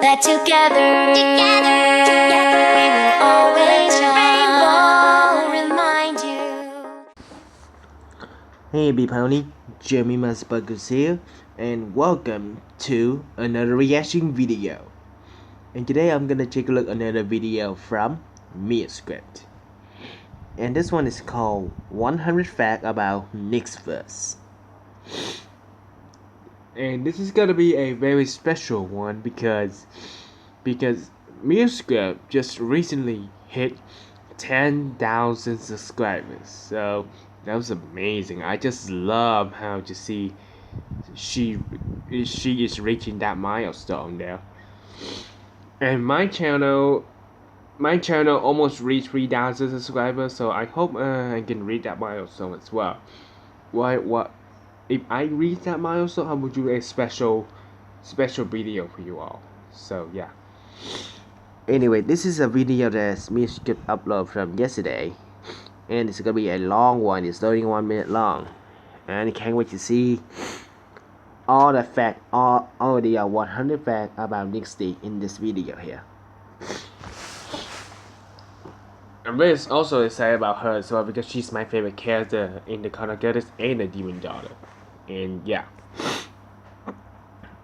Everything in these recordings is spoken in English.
that together we will always remind you. Hey everybody, Jeremy MuseScript's here, and welcome to another reaction video. And today I'm gonna take a look at another video from MuseScript. And this one is called 100 Facts About Nistverse. And this is gonna be a very special one because MuseScript just recently hit 10,000 subscribers. So that was amazing. I just love how to see she is reaching that milestone there. And my channel almost reached 3,000 subscribers, so I hope I can reach that milestone as well. What if I reach that milestone? I will do a special video for you all. So yeah. Anyway, this is a video that MuseScript uploaded from yesterday, and it's gonna be a long one. It's 31 minutes long, and I can't wait to see all the facts, all the 100 facts about Nixie in this video here. I'm very also excited about her as well because she's my favorite character in the Color Goddess and the Demon Daughter. And yeah.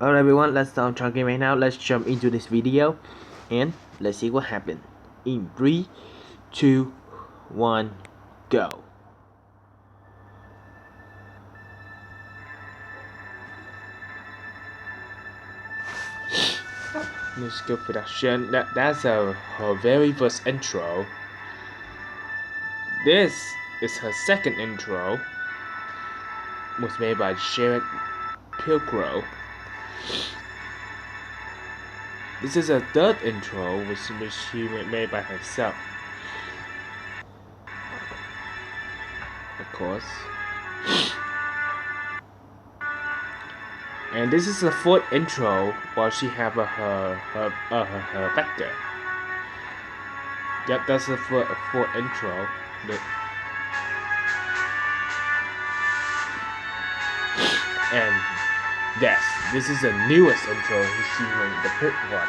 Alright everyone, let's start talking right now. Let's jump into this video and let's see what happened. In 3, 2, 1, go. MuseScript production. That's her very first intro. This is her second intro. Was made by Sharon Pilcrow. This is her third intro, which she made by herself. Of course. And this is the fourth intro while she have her vector. Yep, that's the fourth intro. And yes, this is the newest intro. She made the pit one.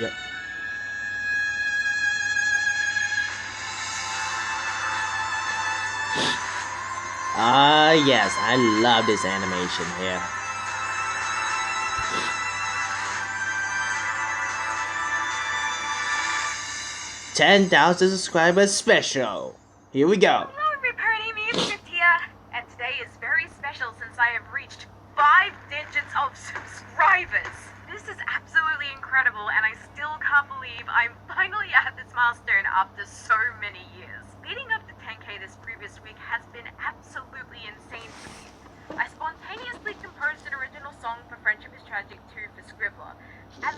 Yep. Ah, yes, I love this animation here. $10,000 subscribers special. Here we go. Hello everybody, MuseScript here, and today is very special since I have reached 5 digits of subscribers. This is absolutely incredible, and I still can't believe I'm finally at this milestone after so many years. Leading up to 10k this previous week has been absolutely insane for me. I spontaneously composed an original song for Friendship is Tragic 2 for Scribbler.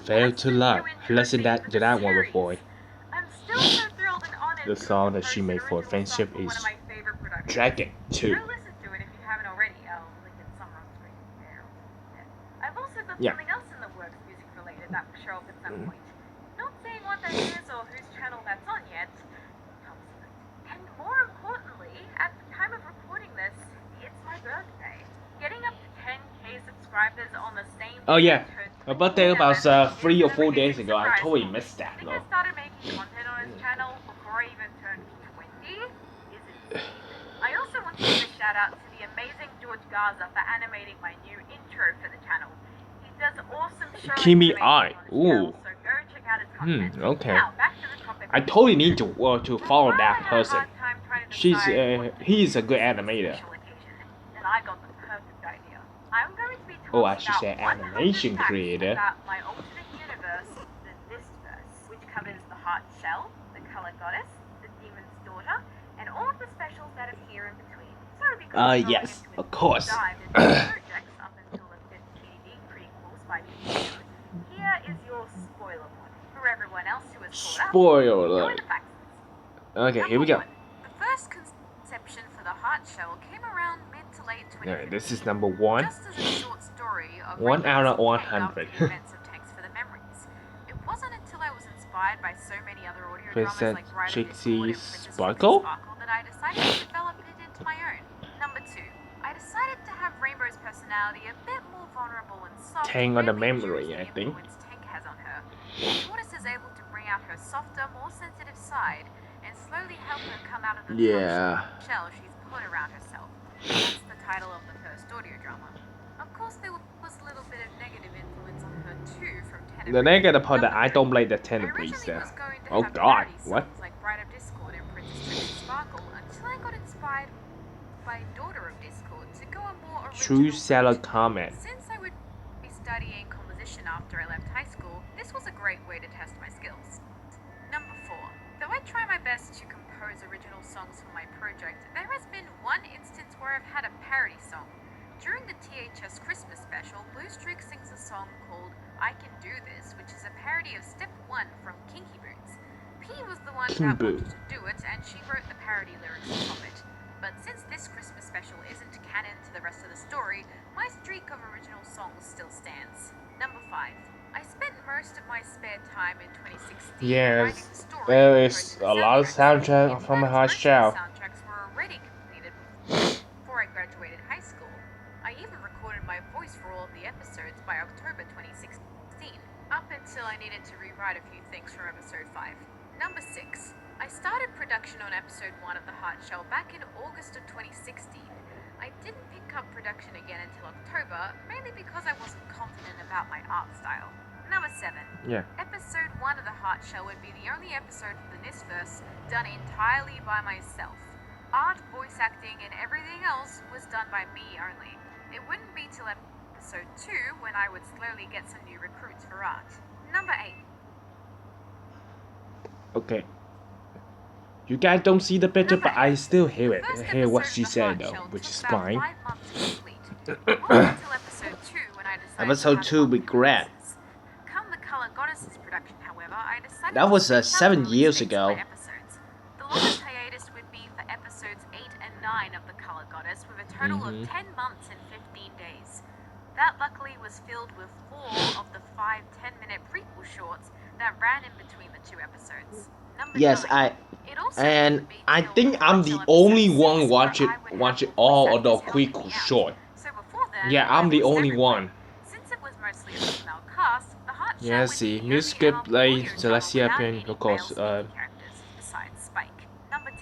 Fail to love. Listen to that one before. I'm still so thrilled and honored. The song that she made for Friendship is Tragic 2. Go listen to it if you haven't already. I'll link it somewhere on screen there. Yeah. I've also got something else in the works, music related, that will show up at some point. Not saying what that is or whose channel that's on yet. And more importantly, at the time of recording this, it's my birthday. Getting up to 10k subscribers on the same day. Oh yeah, her birthday about 3 or 4 days ago. I totally missed that I though. think I started making content on his channel before I even turned 20. Is insane. I also want to give a shout out to the amazing George Garza for animating my new intro for the channel. He does awesome show Kimi animation Eye. on his channel, so go check out his content. Okay. Now, back to the topic. I totally need to follow that person. He's a good animator. And I got the perfect idea. I'm going to be Oh, I talking should say about 100 animation facts creator. about my alternate universe, the Nistverse, which covers the Heart Shell, the Color Goddess, the Demon's Daughter, and all of the specials that appear in between. So because I'm going yes, into of course. dive into projects up until the 5th DVD prequels by YouTube, here is your spoiler warning for everyone else who has caught up. Spoiler. Join the facts. Okay, here we go. The first conception for the Heart Shell came around mid to late 20th. Alright, this is number 1. Just as a short story of 1 out of 100. events of text for the memories. It wasn't until I was inspired by so many other audio dramas Princess like Ride of the Trixie Sword and Princess Sparkle? Sparkle that I decided to develop it into my own. Number 2. I decided personality a bit more vulnerable and soft. Tang on the really memory, shows the I think. influence Tank has on her. Tortoise is able to bring out her softer, more sensitive side and slowly help her come out of the Yeah. tough shell she's put around herself. That's the title of the first audio drama. Of course, there was a little bit of negative influence on her too from Tenebrae. The negative part that I Number don't like the three. I Tenebrae originally there. was going to Oh have god, parody what? songs like Bride of Discord and Princess Trixie Sparkle until I got inspired by Daughter of Discord to go a more original True seller route. comment. Since I would be studying composition after I left high school, this was a great way to test my skills. Number 4. Though I try my best to compose original songs for my project, there has been one instance where I've had a parody song. During the THS Christmas special, Blue Streak sings a song called I Can Do This, which is a parody of Step 1 from Kinky Boots. P was the one that wanted to do it, and she wrote the parody lyrics on top of it. But since this Christmas special isn't canon to the rest of the story, my streak of original songs still stands. Number 5. I spent most of my spare time in 2016 writing Yes, the story there and is composing a the lot of soundtrack In from a fact, hard most of shell. the soundtracks were already completed before I graduated high school. I even recorded my voice for all of the episodes by October 2016, up until I needed to rewrite a few things from episode 5. Number 6. I started production on episode 1 of The Heart Shell back in August of 2016. I didn't pick up production again until October, mainly because I wasn't confident about my art style. Number 7. Yeah. Episode 1 of The Heart Shell would be the only episode of the Nistverse done entirely by myself. Art, voice acting, and everything else was done by me only. It wouldn't be till episode 2 when I would slowly get some new recruits for art. Number 8. Okay. You guys don't see the picture, but I still hear it. The first Hear what episode she of The said Heart though, Shell which took is about fine. 5 months to complete. It wasn't until episode 2 when I decided Episode to have 2 fun with regret. voices. Come the Color Goddesses production, however, I decided That to was split out 7 the years release dates ago. by episodes. The longest hiatus would be for episodes 8 and 9 of The Color Goddess, with a total of 10 months and 15 days. That luckily was filled with 4 of the 5 10-minute prequel shorts that ran in between the 2 episodes. Number Yes, 9. It also and wouldn't be I till think The I'm Heart the Shell only episode one 6 watch where it I would watch have it more all voice of the actors helping quick me out. short. So before then, Yeah, I I'm the voiced only everyone. one. Since it was mostly a female cast, The Heart Shell Yeah, would see, be the only MuseScript MLB play audio drama Celestia without Pin, any of course, male speaking characters besides Spike. Number 10.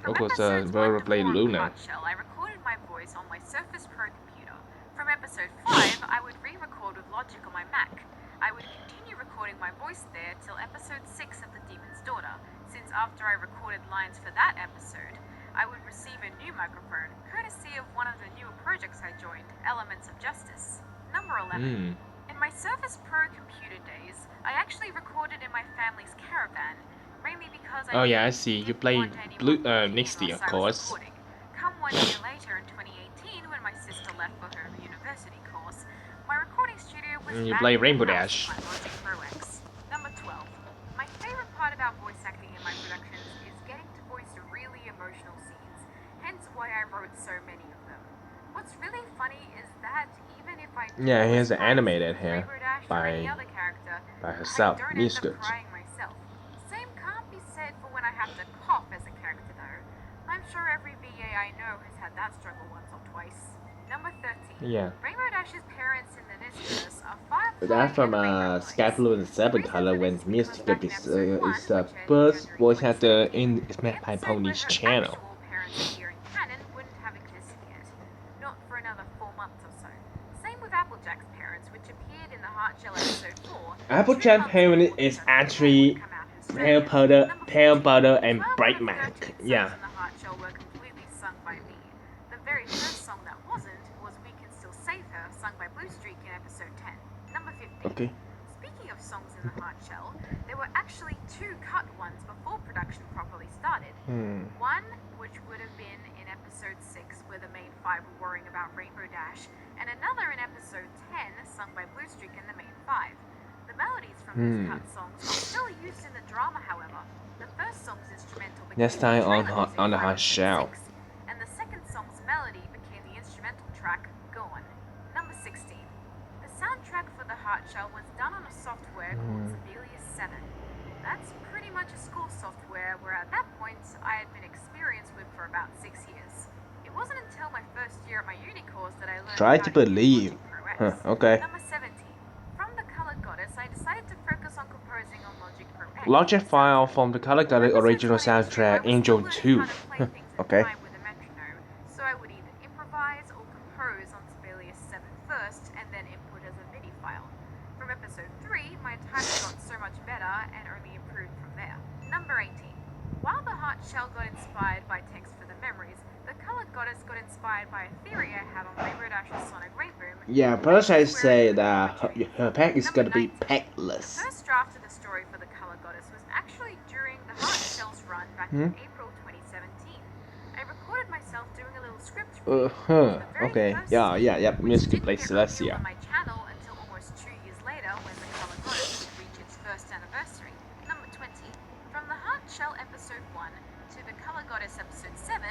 From of course, episodes 1 Vera to played 4 of The Luna. Heart Shell, I recorded my voice on my Surface Pro computer. From episode 5, I would re-record with Logic on my Mac. I would continue recording my voice there till episode 6 of The Demon's Daughter, since after I recorded lines for that episode, I would receive a new microphone, courtesy of one of the newer projects I joined, Elements of Justice. Number 11. In my Surface Pro computer days, I actually recorded in my family's caravan, mainly because Oh yeah, I didn't see. You want play anyone Blue looking in Nixty, whilst of I was course. recording. Come 1 year later in 2018, when my sister left for her university course, my recording studio was You back play in the Rainbow house Dash. with my Logic Pro X. Number 12. My favorite part about voice acting in my productions is getting to voice really emotional scenes, hence why I wrote so many of them. What's really funny is that even if I do Yeah, voice here's an lines animated for here Rainbow Dash or by any other character, herself, I don't end up MuseScript's. crying myself. Same can't be said for when I have to cough as a character though. I'm sure every VA I know has had that struggle once or twice. Number 13. Yeah. Rainbow Dash's parents in the Nistverse are Firefly That's from and Rainbow Sky Boys. Blue and The 7 reason color for when this is because MuseScript back in is episode 1, the which aired in first January voice actor 2017, in the Smack by episode Pony's where her channel. actual parents appear in canon wouldn't have existed yet. Not for another 4 months or so. Same with Applejack's parents, which appeared in the Heart Shell episode 4. Applejack parent is actually Pale Powder and Bright Mac. Yeah. In the Heart Shell were completely sung by me. The very first song that wasn't was We Can Still Save Her, sung by Blue Streak in episode 10. Number 15. Okay. Speaking of songs in the Heart Shell, there were actually 2 cut ones before production properly started. One, which would have been in episode 6, where the main 5 were worrying about Rainbow Dash, and another in episode 10, sung by Blue Streak and the main 5. The melodies from these cut songs are still used in the drama, however. The first song's instrumental became Next time the on trailer music on the for Heart episode Shell. 6, and the second song's melody became the instrumental track, Gone. Number 16. The soundtrack for the Heart Shell was done on a software called Sibelius 7. That's pretty much a school software where at that point I had been experienced with for about 6 years. It wasn't until my first year at my uni course that I learned Try how to use believe. Logic Pro Huh, X. okay. Number 17. From the Color Goddess, I decided to focus on composing on Logic Pro X. Logic file from the Color Goddess original soundtrack, Angel 2. Okay. With a metronome, so I would either improvise or compose on Sibelius 7 first and then input as a MIDI file. From episode 3, my timing got so much better and only improved from there. Number 18. While the Heart Shell got inspired by text for the memories, the Colored Goddess got inspired by a theory I had on Rainbow Dash's Sonic Rainboom. Yeah, first I say that her pack is gonna be The packless. first draft of the story for the Color Goddess was actually during the Heart Shell's run back in April 2017. I recorded myself doing a little script read. Okay. Yeah. Mystic Place On Celestia. my channel until almost 2 years later when the Color Goddess would reach its first anniversary. Number 20. From the Heart Shell episode 1 to the Color Goddess episode 7,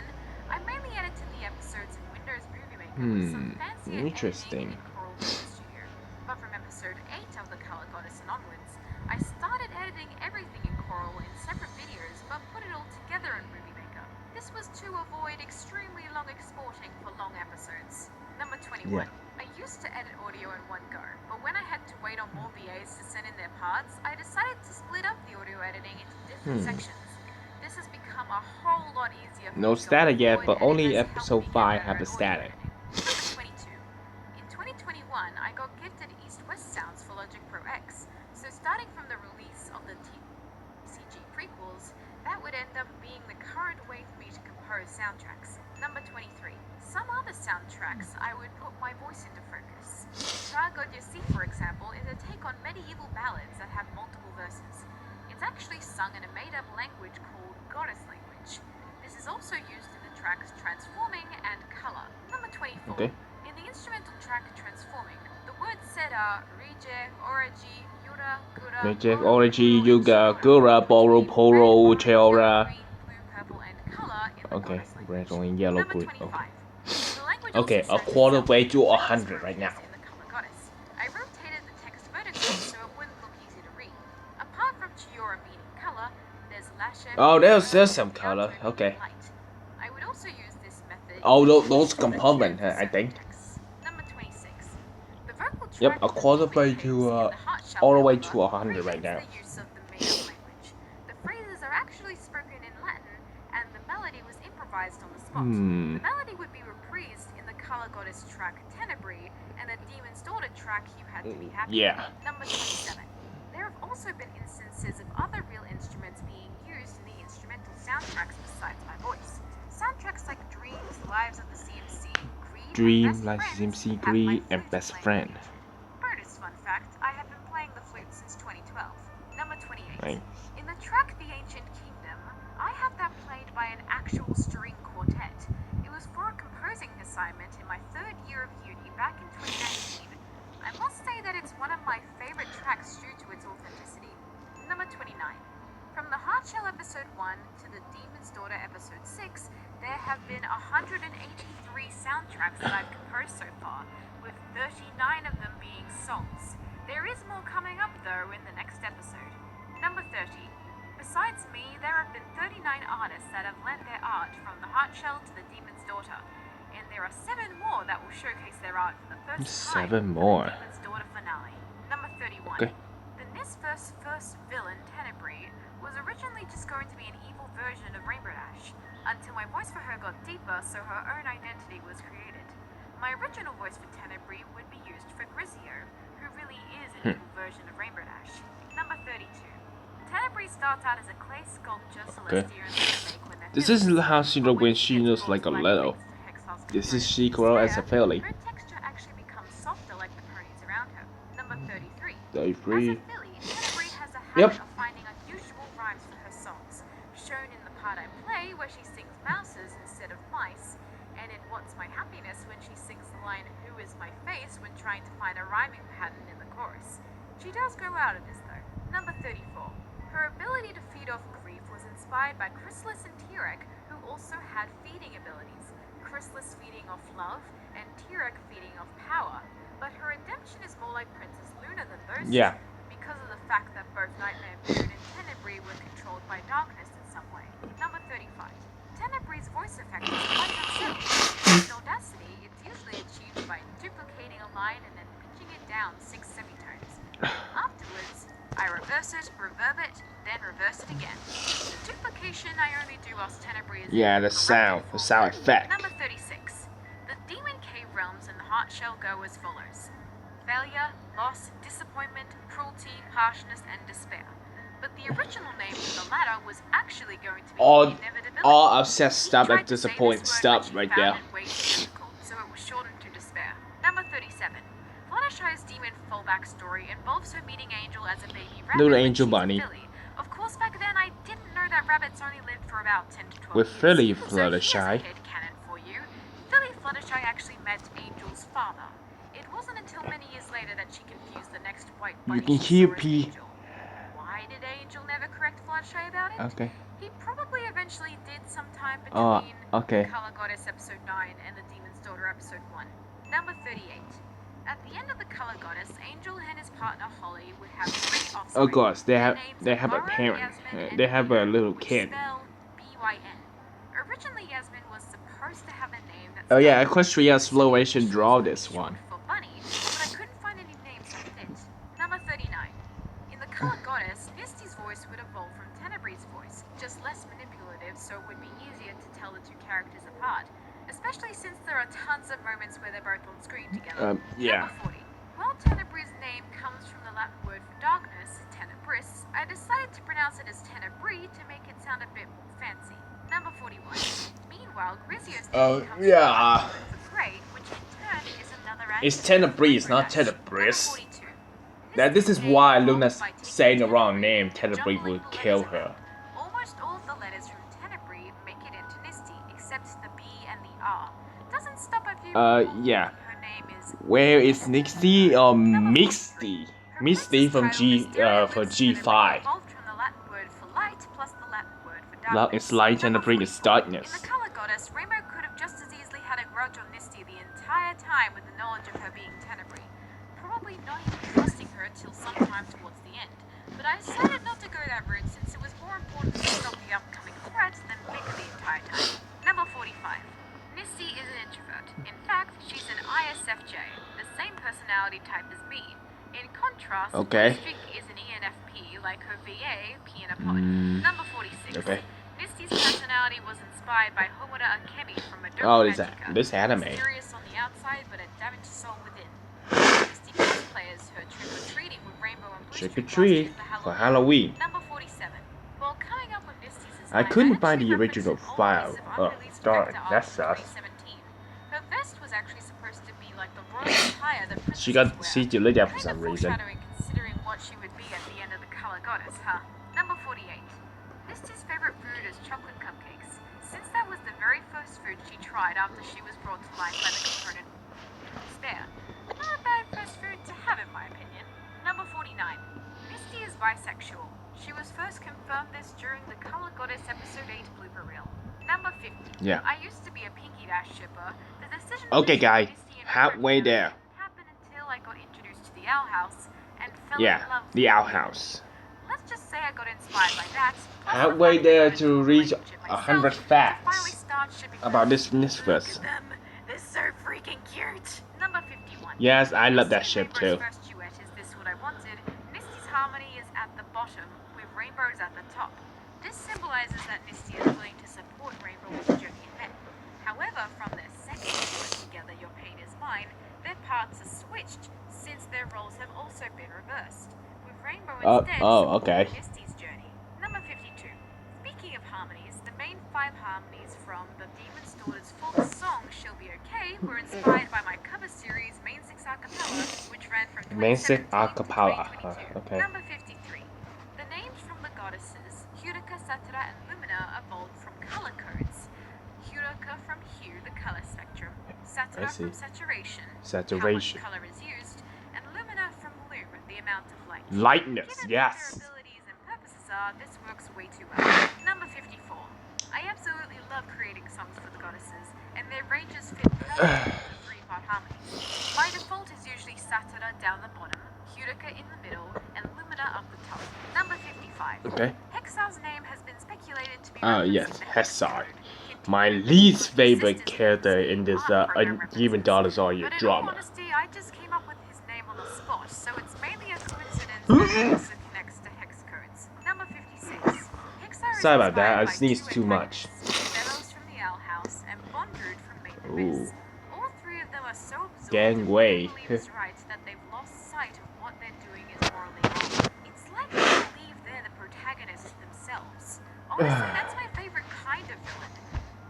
I mainly edited the episodes in Windows Movie Maker with some fancier Interesting. editing in Coral Movie Studio. But from episode 8 of the Color Goddess and onwards, I started editing everything in Coral in separate videos but put it all together in Movie Maker. This was to avoid extremely long exporting for long episodes. Number 21. I used to edit audio in one go, but when I had to wait on more VAs to send in their parts, I decided to split up the audio editing into different sections. This has become a whole lot easier for No me to static yet, avoid, but and it only has helped episode me get 5 better have at the audio static. editing. Number 22. In 2021, I got gifted East-West sounds for Logic Pro X, so starting from the release of the TCG prequels, that would end up being the current way for me to compose soundtracks. Number 23. Some other soundtracks I would put my voice into focus. Tra God Yossi, for example, is a take on medieval ballads that have multiple verses. It's actually sung in a made-up language called Goddess language. This is also used in the tracks Transforming and Color. Number 24. Okay. In the instrumental track Transforming, the words said are Rije, Origi, Yura, Gura, Magic, Oro, Origi, Puro, Yuga, and Gura, Shora, Boro, which mean Poro, red, orange, Cheora. yellow, green, blue, purple, and color in the Okay, Goddess red, language. orange, yellow, Number green. 25. Okay. The language Okay, also a shows quarter itself way in to the text 100 right now. versions in the Color Goddess. I rotated the text vertically so it wouldn't look easy to read. Apart from Chiora meaning color, there's Lashe. Oh, there's some color. Okay. Light. I would also use this method. Oh, in those the components, Cherokee I think. soundtracks. Number 26. The vocal track Yep, a of the quarter demon way caves to in the Heart Shell, all the way however, to 100 right predates now. the use of the made-up language. The phrases are actually spoken in Latin, and the melody was improvised on the spot. The melody would be reprised in the Color Goddess track Tenebrae, and the Demon's Daughter track You Had to Be Happy. Yeah. Number 27. There have also been instances of other real instruments being used in the instrumental soundtracks besides my voice. Soundtracks like Dreams, Lives of the CMC, Greed, Dream, and like Best Friends CMC, have my Greed, and flute Best playing Friend. on it. Bonus fun fact, I have been playing the flute since 2012. Number 28. Nice. In the track The Ancient Kingdom, I have that played by an actual string quartet. It was for a composing assignment in my 3rd year of uni back in 2019. I must say that it's one of my favorite tracks due to its authenticity. Number 29. From the Heart Shell episode 1 to the Demon's Daughter episode 6, there have been 183 soundtracks that I've composed so far, with 39 of them being songs. There is more coming up though in the next episode. Number 30. Besides me, there have been 39 artists that have lent their art from the Heart Shell to the Demon's Daughter, and there are 7 more that will showcase their art for the first time 7 for more. the Demon's Daughter finale. Number 31. Okay. The Nistverse first villain, Tenebrae, was originally just going to be an evil version of Rainbow Dash, until my voice for her got deeper so her own identity was created. My original voice for Tenebrae would be used for Grizio, who really is an evil version of Rainbow Dash. Number 32. Tenebrae starts out as a clay sculpture Celestia and remake when they're This is villains, how she but looks when she she gets looks brought like a to little. Black Lakes to Hexar's This is component she grow as a Slayer, fairly. her texture actually becomes softer like the ponies around her. Number 33. 33. As a filly, Tenebrae has a Yep. habit of finding unusual rhymes for her songs, shown in the part I play where she sings mouses instead of mice, and in What's My Happiness when she sings the line Who is my face when trying to find a rhyming pattern in the chorus. She does grow out of this though. Number 34. Her ability to feed off grief was inspired by Chrysalis and Tirek, who also had feeding abilities. Chrysalis feeding off love, and Tirek feeding off power. But her redemption is more like Princess Luna than those Yeah. two, because of the fact that both Nightmare Moon and Tenebrae were controlled by darkness in some way. Number 35. Tenebrae's voice effect is quite uncertain. reverse it, reverb it, then reverse it again. Duplication I only do whilst Tenebrae is Yeah, in the sound form. effect. Number 36. The Demon Cave realms in the Heart Shell go as follows. Failure, loss, disappointment, cruelty, harshness, and despair. But the original name for the latter was actually going to be inevitability. All upset He stuff tried and to say disappointing this word, stuff which he right found there. it way too difficult, so it was shortened to despair. Number 37. Fluttershy's demon fallback story involves her meeting Angel as a baby rabbit Little when angel she's a bunny. filly. Of course, back then I didn't know that rabbits only lived for about 10 to 12 With years. Philly So Fluttershy. here's a headcanon for you. Philly Fluttershy actually met Angel's father. It wasn't until many years later that she confused the next white bunny can she hear saw as P. Angel. Why did Angel never correct Fluttershy about it? Okay. He probably eventually did sometime Oh, between okay. Color Goddess episode 9 and the Demon's Daughter episode 1. Number 38. At the end of the Color Goddess, Angel and his partner Holly would have 3 offspring. Of course, they Their have names a are Laura, parent. Yasmin, and They have a Peter, little which kid. spell B-Y-N. Originally, Yasmin was supposed to have a name that Oh yeah, started with Equestria's B, Flowation which draw was this short one. for bunny, but I couldn't find any names that fit. Number 39. In the Color Goddess, Misty's voice would evolve from Tenebrae's voice, just less manipulative, so it would be easier to tell the two characters apart, especially since there are tons of moments where they're both on screen together. Yeah. Number 40. While Tenebrae's name comes from the Latin word for darkness, Tenebris, I decided to pronounce it as Tenebrae to make it sound a bit more fancy. Number 41. Meanwhile, Grizzio's name comes yeah. from the Latin word for grey, which in turn is another It's adjective for Tenebrae, not Number Tenebris. 42. This is name why evolved Luna's by taking saying the wrong Tenebrae name. and Tenebrae jumbling would the kill letters her. around. Almost all of the letters from Tenebrae make it into Nisty, except the B and the R. Doesn't stop a few people Yeah. thinking her name is. Where is Nixie or Number Misty? 43. Her Misty princess from title, G Mysterio for Lives Tenebrae, G5. evolved from the Latin word for light plus the Latin word for Love darkness. is light and the Number bring is 44. In darkness. the Color Goddess, Rainbow could have just as easily had a grudge on Misty the entire time with the knowledge of her being Tenebrae. Probably not even trusting her till sometime towards the end. But I decided not to go that route since it was more important to stop the upcoming threat than bicker the entire time. Number 45. Misty is an introvert. In fact, she's an ISFJ, the same personality type as me. In contrast, Okay. Mystic is an ENFP, like her VA, Piana Pod. Number 46. Okay. Misty's personality was inspired by Homoda Akemi from Madoka Oh, is that Magica. this anime? Mysterious on the outside, but a Davinci soul within. Misty cosplayers her trick-or-treating with rainbow and blue Trick or streak treat baskets for Halloween. Number 47. While coming up with Misty's I design, couldn't find actually the referenced original an old file. piece of Oh, unreleased darn, vector that art from sucks. 2017. Her vest was actually supposed to be like the royal attire that princesses She got wear. she deleted that for Kind of some reason. foreshadowing considering what she would be at the end of the Color Goddess, huh? Number 48. Misty's favorite food is chocolate cupcakes, since that was the very first food she tried after she was brought to life by the component Despair. Not a bad first food to have in my opinion. Number 49. Misty is bisexual. She was first confirmed this during the Color Goddess episode 8 blooper reel. Number 50. Yeah. I used to be a Pinky Dash shipper. The decision Okay, to ship guy. Misty and Halfway Rainbow there. didn't happen until I got introduced to the Owl House and fell Yeah, in love the with Owl it. House. Let's just say I got inspired by that. plus Halfway the fact that I there got to into a reach relationship 100 myself, to facts finally start shipping about them. this Nistverse. Look at them. They're so freaking cute. Number 51. Yes, I love that Misty ship and too. Rainbow's first duet is This What I Wanted. Misty's harmony is at the bottom, with Rainbow's at the top. This symbolizes that Misty is willing to support Rainbow on the journey ahead. However, from their second duet together, Your Pain Is Mine, their parts are switched, since their roles have also been reversed, with Rainbow instead okay. supporting Misty's journey. Number 52. Speaking of harmonies, the main 5 harmonies from the Demon's Daughter's fourth song, She'll Be Okay, were inspired by my cover series, Main 6 Acapella, which ran from Main 6 2017 to Acapella, 2022. okay. Number 53. The names from the goddesses, Hurika, Satara, and Lumina, evolved from color codes. Hurika from hue, the color spectrum, Satara see. from saturation, Saturation. how much color is used, and Lumina from lume, the amount of light. Lightness, Given yes. what their abilities and purposes are, this works way too well. Number 54. I absolutely love creating songs for the goddesses, and their ranges fit perfectly with the 3-part harmonies. My default is usually Satara down the bottom, Hurika in the middle, and Lumina up the top. Number 55. Okay. Hexar's name has been speculated to be Yes, referenced in the Hexar. code, My continuing least with favorite existence character in in this art program Demon references. Daughters Are Your But in all drama. honesty, I just came up with his name on the spot, so it's mainly a coincidence that it also connects to Hex Sorry about that, I sneezed too much. Bellows from the Owl House and Bondrude from Make the Ooh. Miss. All three of them are so absorbed in what Gangway. they believe is right that they've lost sight of what they're doing is morally wrong. It's like they believe they're the protagonists themselves. Honestly, that's my favorite kind of villain.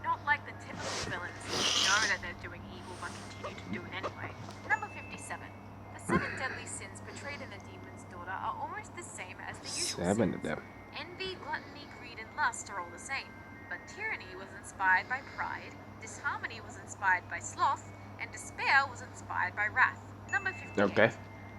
Not like the typical villains who know that they're doing evil but continue to do it anyway. Number 57. The 7 deadly sins portrayed in The Demon's Daughter are almost the same as the usual 7 of sins. them. Envy, gluttony, greed, and lust are all the same. But tyranny was inspired by pride, disharmony was inspired by sloth, and despair was inspired by wrath. Number 58. Okay.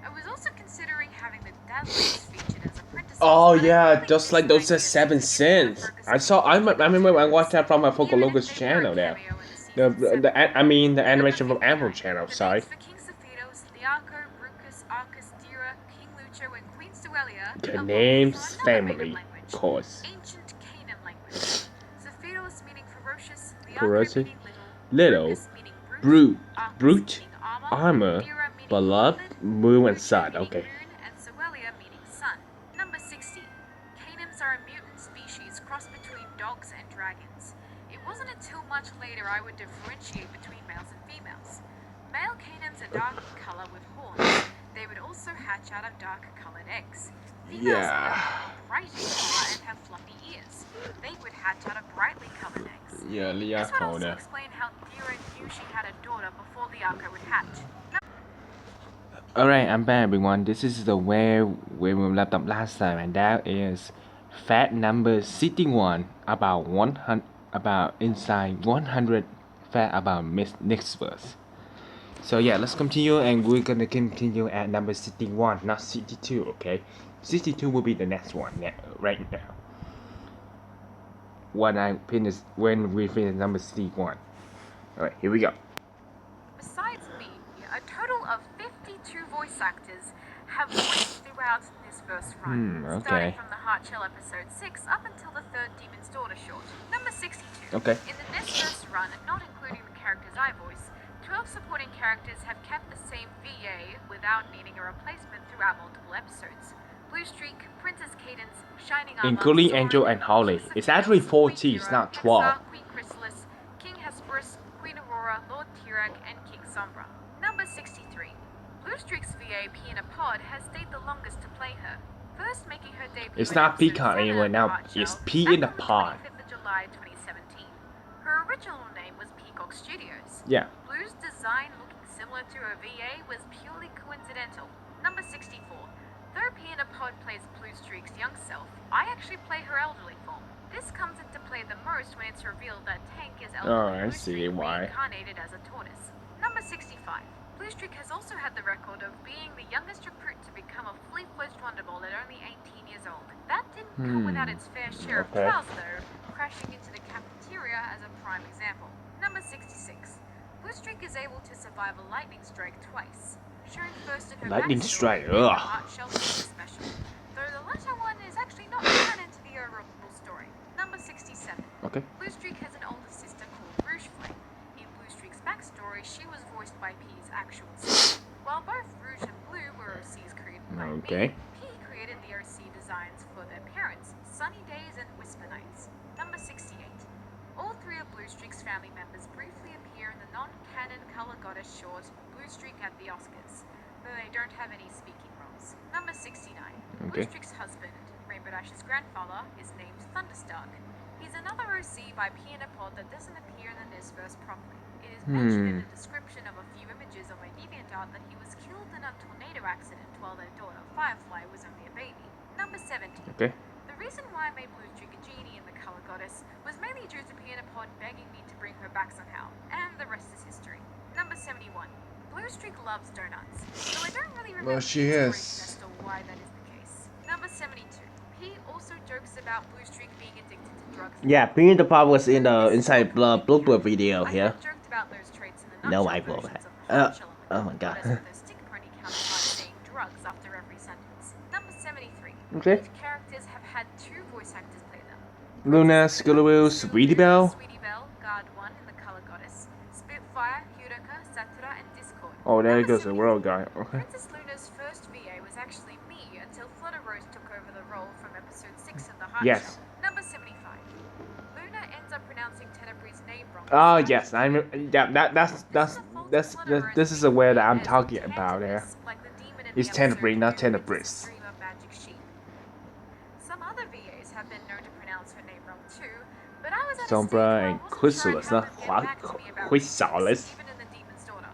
I was also considering having the Dazzlers featured as apprentices. Oh but I yeah, really just like those missed 7 ideas because I didn't sins. wanna focus I on remember I watched that from my Even if Focalogus they were a channel there. cameo in the season seven. The animation from Number Apple 59. channel, The sorry. names for King Sephiroth, Liako, Brucus, Arcus, Dira, King Lucho, and Queen Suelia The are both name's from another made-up family, language. of course. Ancient Canaan language. Sephiroth meaning ferocious, Liako Ferocious, meaning little, Brucus meaning brute, Arcus brute, meaning armor, Dira meaning beloved, beloved, moon and Lucho sun. meaning Okay. moon, and Suelia meaning sun. Number 60. Canans are a mutant species crossed between dogs and dragons. It wasn't until much later I would differentiate between males and females. Male canans are dark in color with horns. They would also hatch out of dark-colored eggs. Females, Yeah. however, are bright in color and have fluffy ears. They would hatch out of brightly colored eggs. Yeah, This would also Liako. explain how Dira knew she had a daughter before Liako would hatch. Alright, I'm back everyone. This is the where we left off last time, and that is fact number 61 about inside 100 fact about Miss Nistverse. So yeah, let's continue, and we're gonna continue at number 61, not 62. Okay, 62 will be the next one right now. When we finish number 61. Alright, here we go. Besides me, a total of 52 voice actors have voiced throughout Nistverse run, okay. starting from the Hardshell episode 6 up until the third Demon's Daughter short. Number 62. Okay. In the Nistverse run, not including the characters I voice, 12 supporting characters have kept the same VA without needing a replacement throughout multiple episodes. Blue Streak, Princess Cadence, Shining Armor, Including Soren, Angel and Holly. King It's Sephiroth, actually 14, Queen it's Dira, not 12. Hexar, Queen Chrysalis, King Hesperus, Queen Aurora, Lord Tirak, and King Sombra. Number 63. Blue Streak's VA, Piana Pod, has stayed the longest to play her, first making her debut It's in not episode Peacock 7 anymore of now, Hardshell it's P back in the on the pod. 25th of July 2017. Her original name was Peacock Studios. Yeah. Blue's design looking similar to her VA was purely coincidental. Number 64. Though Piana Pod plays Blue Streak's young self, I actually play her elderly form. This comes into play the most when it's revealed that Tank is elderly I Blue see Streak why. reincarnated as a tortoise. Number 65. Blue Streak has also had the record of being the youngest recruit to become a fully fledged Wonderball at only 18 years old. That didn't come without its fair share of Okay. trials though, crashing into the cafeteria as a prime example. Number 66. Blue Streak is able to survive a lightning strike twice, shown first in her Lightning backstory strike, in the ugh. Hardshell special, though the latter one is actually not canon to the overall story. Number 67. Okay. Blue Streak has an older sister called Rouge Flame. In Blue Streak's backstory, she was voiced by P's actual sister. While both Rouge and Blue were OCs created by Okay. me, P created the OC designs for their parents, Sunny Days and Whisper Nights. Number 68. All three of Blue Streak's family members briefly appear in the non-canon Color Goddess short Blue Streak at the Oscars, though they don't have any speaking roles. Number 69. Blue Okay. Streak's husband, Rainbow Dash's grandfather, is named Thunderstark. He's another OC by Piana Pod that doesn't appear in the Nistverse properly. It is mentioned in the description of a few images on my DeviantArt that he was killed in a tornado accident while their daughter, Firefly, was only a baby. Number 70. Okay. The reason why I made Blue Streak a genie in the Color Goddess was mainly due to Piana Pod begging me to bring her back somehow, and the rest is history. Number 71. Blue Streak loves donuts, though I don't really remember Well, she the is. story as to why that is the case. Number 72. He also jokes about Blue Streak being addicted to drugs. Yeah, being the part was in the inside blooper video I here. have joked about those traits in the No, nutshell I won't. versions of the Hardshell and the Oh my Color God. Goddess with their stick pony counterpart saying drugs after every sentence. Number 73. Okay. Each characters have had two voice actors play them. Luna, Skelewu, Sweetie Belle. Sweetie Belle, Guard 1 in the Color Goddess, Spitfire, Hyudoka, Satura, and Discord. Oh, there Number goes the world guy. 74. Okay. Princess Luna's first VA was actually me until Flutter Rose took over the role from episode 6 of the Hardshell. Yes. Number 75. ends up pronouncing Tenebrae's name wrong. Oh yes, I'm. Yeah, this is the word that I'm talking about there. It's Tenebrae, not Tenebrae. Some other VAs have been known to pronounce her name wrong too, but I was at a stage Sombra where I and wasn't sure Chrysalis, how not to get back to me about Chrysalis. even in the Demon's Daughter.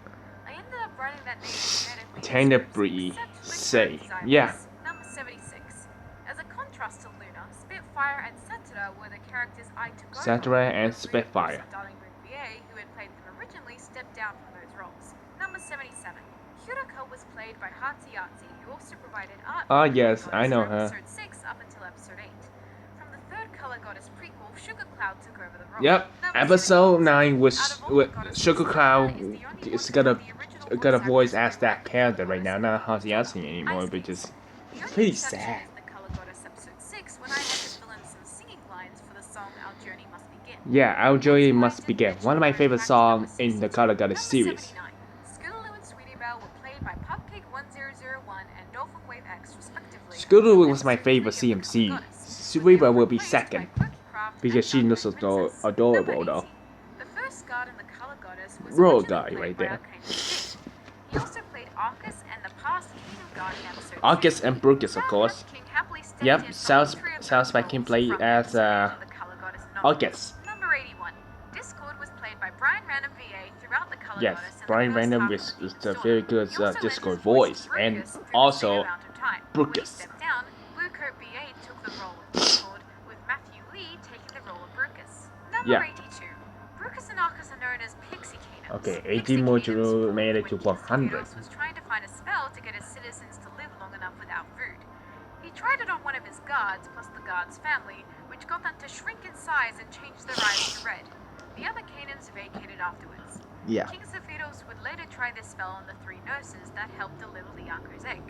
I ended up writing that name phonetically Tenebrae, except with say, Desirous, yeah. number 76. As a contrast to Luna, Spitfire and Satura were the characters I took over. Satura and when Luna Spitfire. Bruce, Darling Moon VA, who had played them originally, stepped down from those roles. Number 77. Hyudoka was played by Hatsuyatsu, who also provided art Ah, for yes, Color I know Goddess her. from episode 6 up until episode 8. From the third Color Goddess prequel, Sugar Cloud took over the role. Yep, Number episode 9 78. with Out of all the goddesses, Sugar Cloud Satura is the only is one got with the original a voice actress as that who character wrote right now, not Hatsuyatsu anymore, which is The only pretty exception sad. is the Color Goddess episode 6 when I had to fill in some singing lines for the song Our Journey Must Begin. Yeah, Our Journey That's why I Must didn't Begin. mention One of my going favorite back to number songs in the 62. Color Goddess Number series. 79. Scootaloo and Sweetie Belle were played by Pupcake 1001 and Dolphin Wave X respectively. Scootaloo was my Episode favorite 3 of the CMC. Color Goddess. Suiba will be Replaced second by Quirky Craft because she and looks Dark Red Princess. adorable Number though. 80. The first guard in the Color Goddess was Royal originally guy played right by there. Arcane Smith. He also played Arcus and the past Kingdom Guard in episode Arcus 2. and Brucus, of course. King happily stepped Yep, in South from all three of South those by King roles played from as episode 8 of the Color Goddess novel. Arcus. Number 81. Discord was played by Brian Random VA throughout the Color Yes, Goddess. Brian Random is a very good Discord voice, and also Brucus. Stepped down, Blue Coat VA took the role of Discord, with Matthew Lee taking the role of Brucus. Number Yeah. 82. Brucus and Arcus are known as Pixie Canids. Okay, Pixie 18 more Canids to formed made it when to King 100. Safiros was trying to find a spell to get his citizens to live long enough without food. He tried it on one of his guards, plus the guard's family, which got them to shrink in size and change their eyes to red. The other Canaans vacated afterwards. Yeah. King Safiros would later try this spell on the three nurses that helped deliver Liako's egg,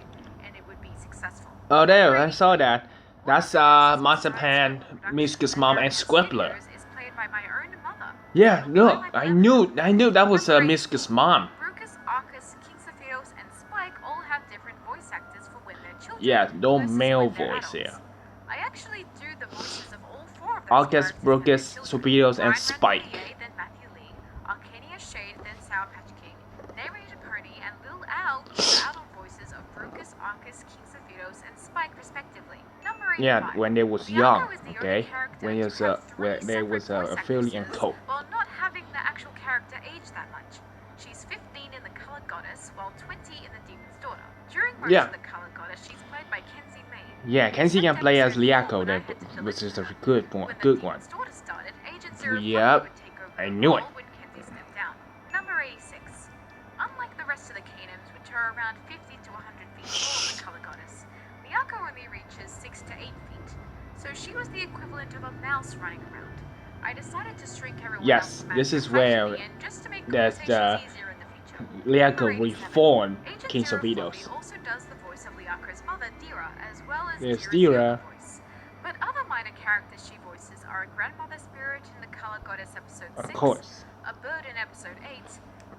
and it would be successful. Oh, there, I saw that. That's Marzipan, Miska's mom, and Squibbler. Is played by my own mother. Yeah, no, I knew that was Miska's mom. Brucus, Arcus, King Safiros, and Spike all have different voice actors for when they're children. Yeah, no versus male when they're voice adults. here. I actually do the voices of all four of those Arcus, characters Brucus, when they're children. Subidos, and Brian Spike. Randall VA, then Matthew Lee, Arcania Shade, then Sour Patch King, Narrator Pony, and Lil Al do the adult voices of Brucus, Arcus, King Safiros, and Spike respectively. Number 85. Yeah, when they was Liako young, is the only okay? character When to there's have when three there was separate a voice Philly and actresses Colt. while not having the actual character age that much. She's 15 in the Color Goddess, while 20 in the Demon's Daughter. During most Yeah. of the Color Goddess, she's played by Kenzie May. Yeah, Kenzie can play as Liako, When I that had to fill which in is for a her. good one. When the Good one. Demon's Daughter started, Agent Zero Yep, would take over I the knew it. role when Kenzie stepped down. Number 86. Unlike the rest of the Canaans, which are around 50 to 100 feet tall in the Color Goddess, Liako only reaches 6 to 8 feet. So she was the equivalent of a mouse running around. I decided to shrink everyone Yes, else this is massively where in just to make that, conversations easier in the future. Liako Number 87. reformed Agent King Zero Sobidos. Floppy also does the voice of Liako's mother, Dira, as well as There's Dira's Dira. yoga voice. But other minor characters she voices are a grandmother spirit in the Color Goddess episode 6, Of course. a bird in episode 8,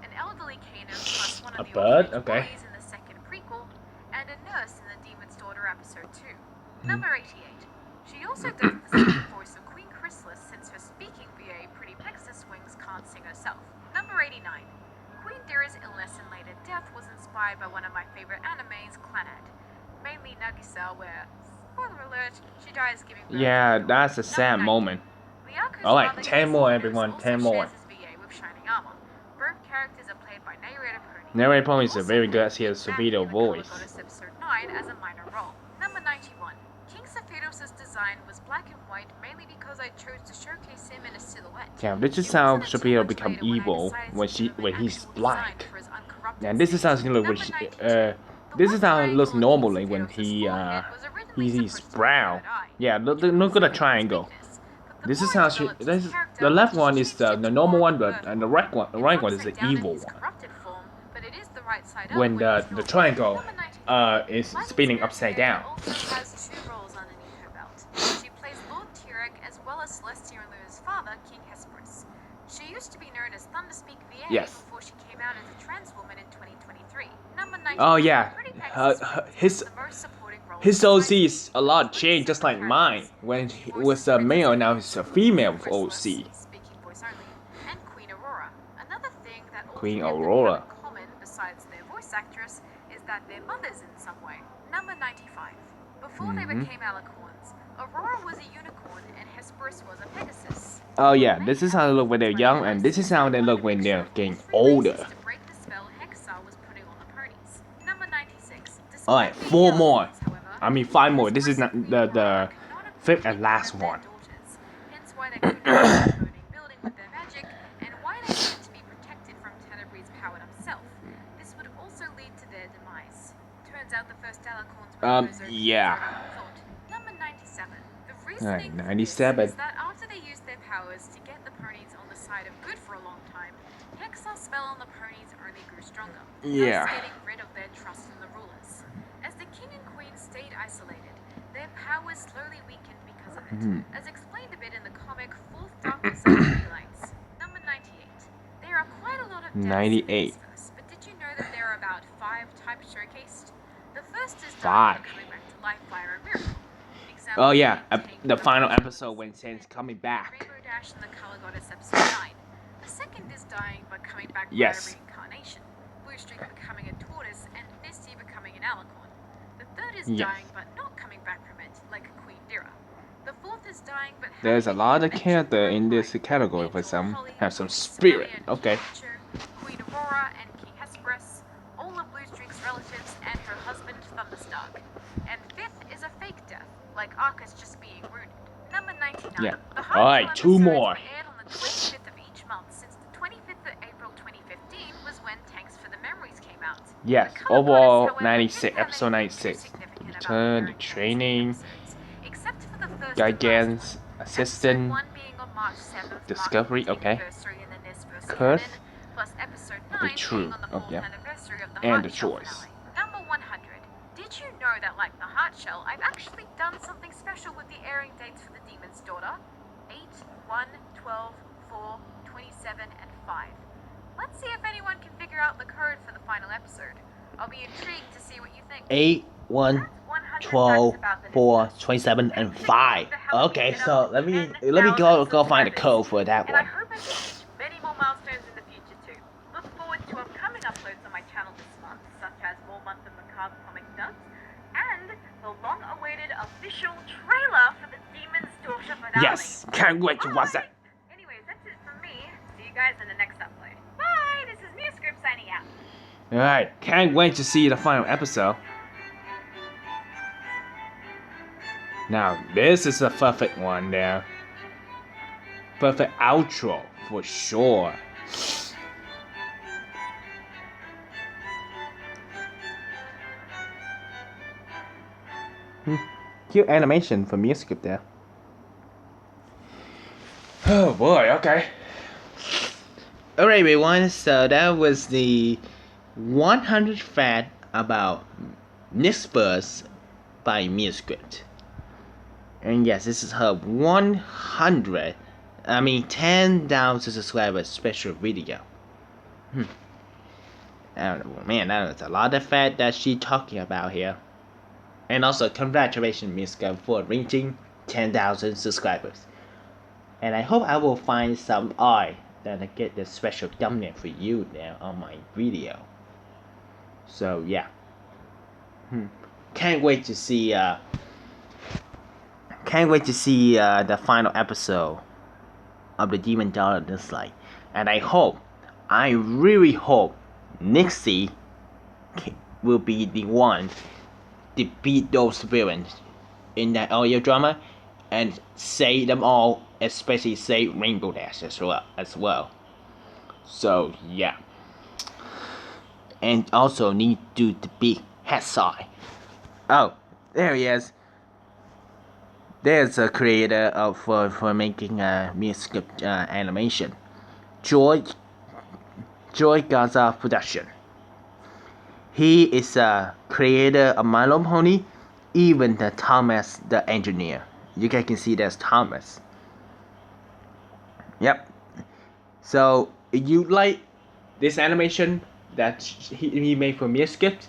an elderly Canaan plus one A of the bird? orphanage Okay. boys in the second prequel, and a nurse in the Demon's Daughter episode 2. Number 88. She also does the same voice of Queen Chrysalis since her speaking VA Pretty Plexus Wings can't sing herself. Number 89. Queen Dira's illness and later death was inspired by one of my favorite animes, Clannad. Mainly Nagisa, where, spoiler alert, she dies giving birth Yeah, to a that's a daughter. sad Number 90. moment. Liako's Alright, father, 10 more, King everyone, Safiros, 10 also more. shares his VA with shining armor. Both characters are played by Narrator Pony. Narrator Pony is a Also very good played as he has King Sobido Mac in the Color voice. Goddess episode 9 as a minor role. Number 91. King Safiros' design was black and white mainly because I chose to showcase him in a silhouette. Yeah, this is It how wasn't until Sobido much become later when I evil decided when to she give him when an he's actual black. design for his uncorrupted And this is how he state. look Number when 92. this is how it one looks triangle in normally King when Safiros' he forehead was originally he's supposed to be a brown. third eye. Yeah, look at the triangle. But the This is more I how she. developed his This is, character, the left she one is changed the it to normal more one, of a but and the right one is upside the down in evil his one. corrupted form, but it is the right side up When when he's the normal. triangle Number 93. is Lightning spinning Spirit upside Air down. also has two roles underneath her belt. She plays Lord Tyrek as well as Celestia and Luna's father, King Hesperus. She used to be known as Thunderspeak VA Yes. before she came out as a trans woman in 2023. Number 94. Oh yeah, Pretty Pegasus his the most supporting role his besides OC is a lot Luna's changed, just like characters. mine. When he was a male, now he's a female OC. and Queen Aurora. Another thing that all Queen three of them Aurora. have in common besides their voice actress is that they're mothers in some way. Number 95. Before they became alicorns, Aurora was a unicorn and Hesperus was a Pegasus. Oh yeah, this is how they look when they're young, and this is how they look when they're getting older. To break the spell Hexar was putting on the ponies. Number 96. Alright, Despite 4 being more. alicorns, however, I mean 5 more. This is Hesperus not and Queen the Aurora could not fifth and appreciate last their one. daughters. Hence why they couldn't enter the burning building with their magic, and why they needed to be protected from Tenebris's power himself. This would also lead to their demise. Turns out the first alicorns were more yeah. thought. Number 97. The Alright, reasoning for 97. this is that after they used their powers to get the ponies on the side of good for a long time, Hexar's spell on the ponies only grew stronger, Yeah. thus getting rid of their trust in the rulers. As the king and queen stayed isolated, their powers slowly weakened because of it, as explained a bit in the comic Fourth Darkness of the Felines. Number 98. There are quite a lot of deaths 98. in Nistverse, but did you know that there are about 5 types showcased? The first is 5. dying or coming back to life via a miracle. Example Oh yeah, being Tank the with final Rainbow episode when San's coming back. Dash and the Color Goddess episode 9. The second is dying but coming back Yes. via reincarnation. Blue Streak becoming a tortoise and Misty becoming an alicorn. The third is Yes. dying but not coming back from it, like Queen Dira. The fourth is dying but There's a having lot of adventure character in throughout this life. category for Angel some Holly, have some Queen spirit. Celia and Okay. King Archer, Queen Aurora and King Hesperus, all of Blue Streak's relatives and her husband Thunderstark. And fifth is a fake death, like Arcus just being wounded. Number 99. Yeah. The hard Alright, shell 2 episodes more. were aired on the 25th of each month since the 25th of April 2015 was when Tanks for the Memories came out. Yes, The Color overall Goddess, however, 96, didn't have episode anything 96. too significant about Return, the the training, episodes, except for the first and last Gigan's one. assistant, Episode 1 being on March 7th, Discovery, marking the 10th okay. anniversary in the Nistverse Curse, canon, plus episode the 9 True, being on the oh, 4th yeah. anniversary of the And Heart the Shell Choice. finale. Number 100. Did you know that, like the Heart Shell, I've actually done something special with the airing dates for the Demon's Daughter? 8, 1, 12, 4, 27, and 5. Let's see if anyone can figure out the code for the final episode. I'll be intrigued to see what you think. 8, 1, That's 100 12, facts about the 4, Nistverse. 27, and Thanks 5. again for helping Okay, me so get up to let me go 10,000 find a subscribers. code for that And I one. hope I can reach many more milestones in the future too. Look forward to upcoming uploads on my channel this month, such as more Month of Macabre comic dunks, and the long-awaited official trailer for the Demon's Daughter finale. Yes, can't wait to watch that. Anyways, that's it from me. See you guys in the next upload. Bye! This is MuseScript's signing out. Alright, can't wait to see the final episode. Now, this is a perfect one there. Perfect outro, for sure. Cute animation for MuseScript there. Oh boy, okay. Alright everyone, so that was the 100 fact about Nistverse by MuseScript. And yes, this is her 10,000 subscribers special video. I don't know, man, that's a lot of fact that she's talking about here. And also, congratulations, MuseScript, for reaching 10,000 subscribers. And I hope I will find some art that I get the special thumbnail for you there on my video. So yeah. Can't wait to see the final episode of the Demon Daughter Dislike. And I really hope Nixie will be the one to beat those villains in that audio drama and save them all, especially save Rainbow Dash as well. So yeah. And also need to beat Hesai. Oh, there he is. There's a creator for making a MuseScript animation. Joy Gaza Production. He is a creator of My Little Pony, even the Thomas the engineer. You guys can see there's Thomas. Yep. So if you like this animation that he made for MuseScript,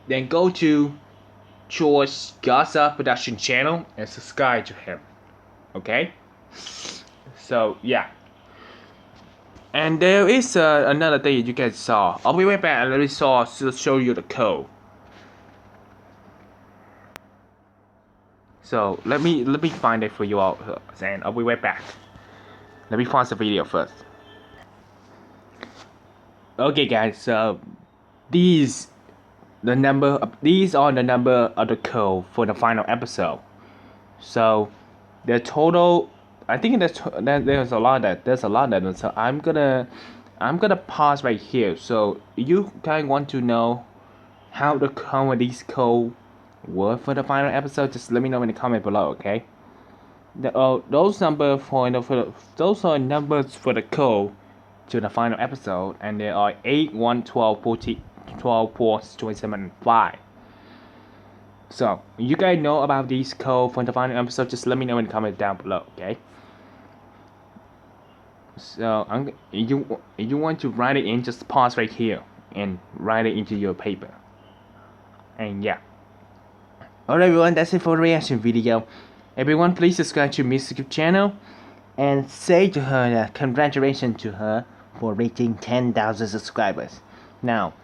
then go to George Gaza Production channel and subscribe to him. Okay? So yeah. And there is another thing you guys saw. I'll be right back and let me show you the code. So let me find it for you all, and I'll be right back. Let me pause the video first. Okay, guys. So these are the number of the code for the final episode. So the total, I think there's a lot of that. So I'm gonna pause right here. So you guys want to know how these code work for the final episode? Just let me know in the comment below, okay? Those numbers those are numbers for the code to the final episode, and there are 8, 1, 12, 14, 12, 4, 27, and 5. So you guys know about these code for the final episode? Just let me know in the comment down below, okay? So you want to write it in, just pause right here and write it into your paper. And yeah. Alright everyone, that's it for the reaction video. Everyone, please subscribe to MuseScript's channel and say to her that congratulations to her for reaching 10,000 subscribers. Now,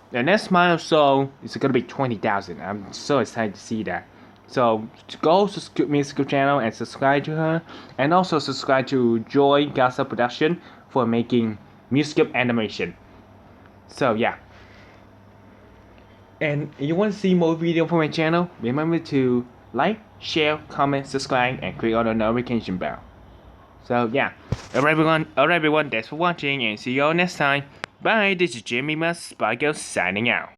the next milestone is gonna be 20,000. I'm so excited to see that. So go to MuseScript's channel and subscribe to her, and also subscribe to Joy Gaza Production for making MuseScript animation. So yeah. And if you want to see more videos from my channel, remember to like, share, comment, subscribe, and click on the notification bell. So yeah, alright everyone, thanks for watching, and see you all next time. Bye, this is Jimmy Sparkle signing out.